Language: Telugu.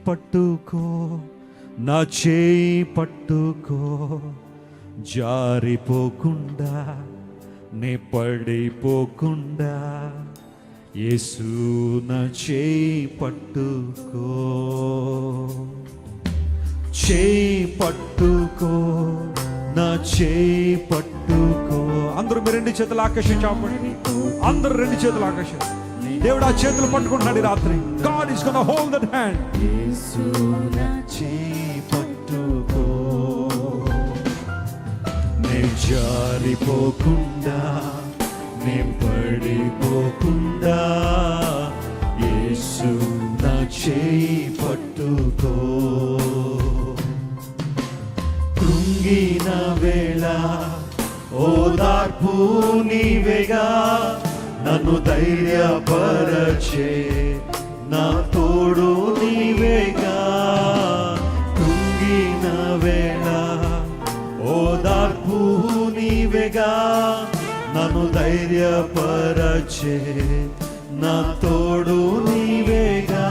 పట్టుకో, నా చేయి పట్టుకో, జారిపోకుండా నే పడిపోకుండా యేసు నా చేయి పట్టుకో, చేయి పట్టుకో, నా చేయి పట్టుకో. అందరూ మీరు రెండు చేతులు ఆకాశం చాపండి, అందరూ రెండు చేతులు ఆకాశం. దేవుడు ఆ చేతులు పట్టుకుంటున్నాడు ఈ రాత్రి. God is gonna hold that hand. యేసు నా చేయి పట్టుకో, నే జారిపోకుండా నే పడిపోకుండా యేసు నా చేయి పట్టుకో. కృంగిన వేళ ఓదార్పు నీవేగా, నన్ను ధైర్యపరచే నా తోడు నీవేగా. కృంగిన వేళ ఓదార్పు నీవేగా, నన్ను ధైర్యపరచే నా తోడు నీవేగా.